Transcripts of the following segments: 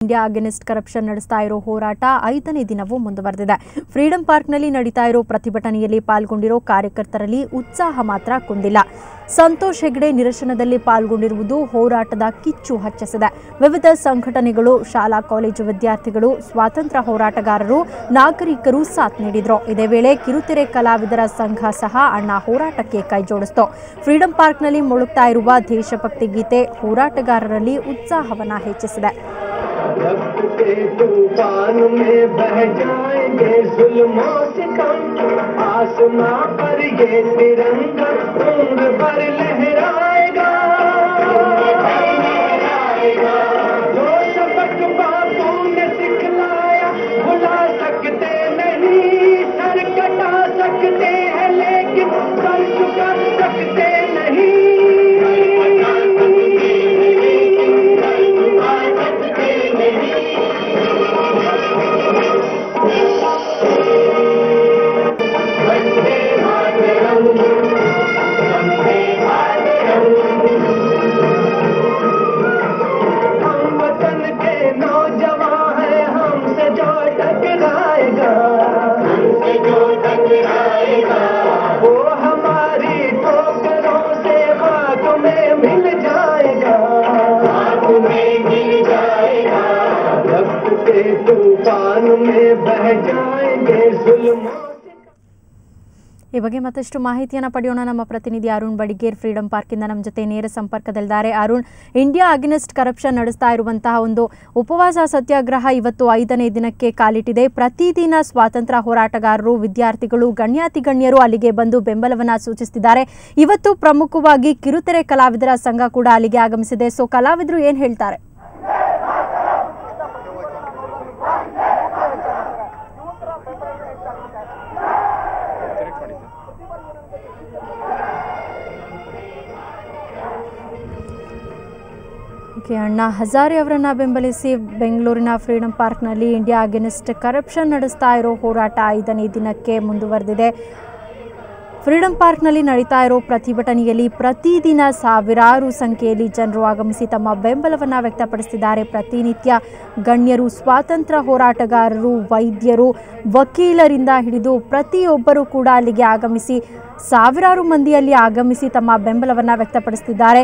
India against corruption ನಡೆಸ್ತಾ ಇರೋ ಹೋರಾಟ 5ನೇ ದಿನವೂ ಮುಂದುವರೆದಿದೆ. ಫ್ರೀಡಂ ಪಾರ್ಕ್ನಲ್ಲಿ ನಡೀತಾ ಇರೋ ಪ್ರತಿಭಟನೆಯಲ್ಲಿ ಪಾಲ್ಗೊಂಡಿರೋ ಕಾರ್ಯಕರ್ತರಲ್ಲಿ ಉತ್ಸಾಹ ಮಾತ್ರ ಕುಂದಿಲ್ಲ. ಸಂತೋಷ್ ಹೆಗ್ಡೆ ನಿರಶನದಲ್ಲಿ ಪಾಲ್ಗೊಂಡಿರುವುದು ಹೋರಾಟದ ಕಿಚ್ಚು ಹಚ್ಚಿಸಿದೆ. ವಿವಿಧ ಸಂಘಟನೆಗಳು, ಶಾಲಾ ಕಾಲೇಜು ವಿದ್ಯಾರ್ಥಿಗಳು, ಸ್ವಾತಂತ್ರ್ಯ ಹೋರಾಟಗಾರರು, ನಾಗರಿಕರು ಸಾಥ್ ನೀಡಿದ್ರು. ಇದೇ ವೇಳೆ ಕಿರುತೆರೆ ಕಲಾವಿದರ ಸಂಘ ಸಹ ಅಣ್ಣಾ ಹೋರಾಟಕ್ಕೆ ಕೈಜೋಡಿಸಿತು. ಫ್ರೀಡಂ ಪಾರ್ಕ್ನಲ್ಲಿ ಮೊಳಗ್ತಾ ಇರುವ ದೇಶಭಕ್ತಿ ಗೀತೆ ಹೋರಾಟಗಾರರಲ್ಲಿ ಉತ್ಸಾಹವನ್ನ ಹೆಚ್ಚಿಸಿದೆ. तूफान में बह जाएंगे जुल्मों से कम, आसमां पर ये तिरंगा उम्र भर लहराएगा। जो सबक बापू ने सिखलाया भुला सकते नहीं, सर कटा सकते हैं लेकिन सर झुका सकते नहीं। ಈ ಬಗ್ಗೆ ಮತ್ತಷ್ಟು ಮಾಹಿತಿಯನ್ನು ಪಡೆಯೋಣ. ನಮ್ಮ ಪ್ರತಿನಿಧಿ ಅರುಣ್ ಬಡಿಗೇರ್ ಫ್ರೀಡಂ ಪಾರ್ಕಿಂದ ನಮ್ಮ ಜೊತೆ ನೇರ ಸಂಪರ್ಕದಲ್ಲಿದ್ದಾರೆ. ಅರುಣ್, ಇಂಡಿಯಾ ಅಗೇನ್ಸ್ಟ್ ಕರಪ್ಷನ್ ನಡೆಸ್ತಾ ಇರುವಂತಹ ಒಂದು ಉಪವಾಸ ಸತ್ಯಾಗ್ರಹ ಇವತ್ತು 5ನೇ ದಿನಕ್ಕೆ ಕಾಲಿಟ್ಟಿದೆ. ಪ್ರತಿದಿನ ಸ್ವಾತಂತ್ರ್ಯ ಹೋರಾಟಗಾರರು, ವಿದ್ಯಾರ್ಥಿಗಳು, ಗಣ್ಯಾತಿ ಗಣ್ಯರು ಅಲ್ಲಿಗೆ ಬಂದು ಬೆಂಬಲವನ್ನು ಸೂಚಿಸುತ್ತಿದ್ದಾರೆ. ಇವತ್ತು ಪ್ರಮುಖವಾಗಿ ಕಿರುತೆರೆ ಕಲಾವಿದರ ಸಂಘ ಕೂಡ ಅಲ್ಲಿಗೆ ಆಗಮಿಸಿದೆ. ಸೊ ಕಲಾವಿದರು ಏನು ಹೇಳ್ತಾರೆ? ಅಣ್ಣಾ ಹಜಾರೆ ಅವರನ್ನು ಬೆಂಬಲಿಸಿ ಬೆಂಗಳೂರಿನ ಫ್ರೀಡಂ ಪಾರ್ಕ್ನಲ್ಲಿ ಇಂಡಿಯಾ ಅಗೇನ್ಸ್ಟ್ ಕರಪ್ಷನ್ ನಡೆಸ್ತಾ ಇರೋ ಹೋರಾಟ 5ನೇ ದಿನಕ್ಕೆ ಮುಂದುವರೆದಿದೆ. ಫ್ರೀಡಂ ಪಾರ್ಕ್ನಲ್ಲಿ ನಡೀತಾ ಇರೋ ಪ್ರತಿಭಟನೆಯಲ್ಲಿ ಪ್ರತಿದಿನ ಸಾವಿರಾರು ಸಂಖ್ಯೆಯಲ್ಲಿ ಜನರು ಆಗಮಿಸಿ ತಮ್ಮ ಬೆಂಬಲವನ್ನು ವ್ಯಕ್ತಪಡಿಸಿದ್ದಾರೆ. ಪ್ರತಿನಿತ್ಯ ಗಣ್ಯರು, ಸ್ವಾತಂತ್ರ್ಯ ಹೋರಾಟಗಾರರು, ವೈದ್ಯರು, ವಕೀಲರಿಂದ ಹಿಡಿದು ಪ್ರತಿಯೊಬ್ಬರು ಕೂಡ ಅಲ್ಲಿಗೆ ಆಗಮಿಸಿ ಸಾವಿರಾರು ಮಂದಿಯಲ್ಲಿ ಆಗಮಿಸಿ ತಮ್ಮ ಬೆಂಬಲವನ್ನು ವ್ಯಕ್ತಪಡಿಸುತ್ತಿದ್ದಾರೆ.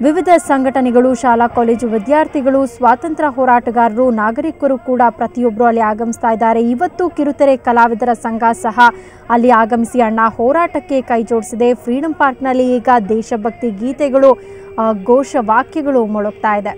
ವಿವಿಧ ಸಂಘಟನೆಗಳು, ಶಾಲಾ ಕಾಲೇಜು ವಿದ್ಯಾರ್ಥಿಗಳು, ಸ್ವಾತಂತ್ರ್ಯ ಹೋರಾಟಗಾರರು, ನಾಗರಿಕರು ಕೂಡ ಪ್ರತಿಯೊಬ್ಬರು ಅಲ್ಲಿ ಆಗಮಿಸ್ತಾ ಇದ್ದಾರೆ. ಇವತ್ತು ಕಿರುತೆರೆ ಕಲಾವಿದರ ಸಂಘ ಸಹ ಅಲ್ಲಿ ಆಗಮಿಸಿ ಅಣ್ಣಾ ಹೋರಾಟಕ್ಕೆ ಕೈ ಜೋಡಿಸಿದೆ. ಫ್ರೀಡಂ ಪಾರ್ಕ್ನಲ್ಲಿ ಈಗ ದೇಶಭಕ್ತಿ ಗೀತೆಗಳು, ಘೋಷವಾಕ್ಯಗಳು ಮೊಳಗ್ತಾ ಇದೆ.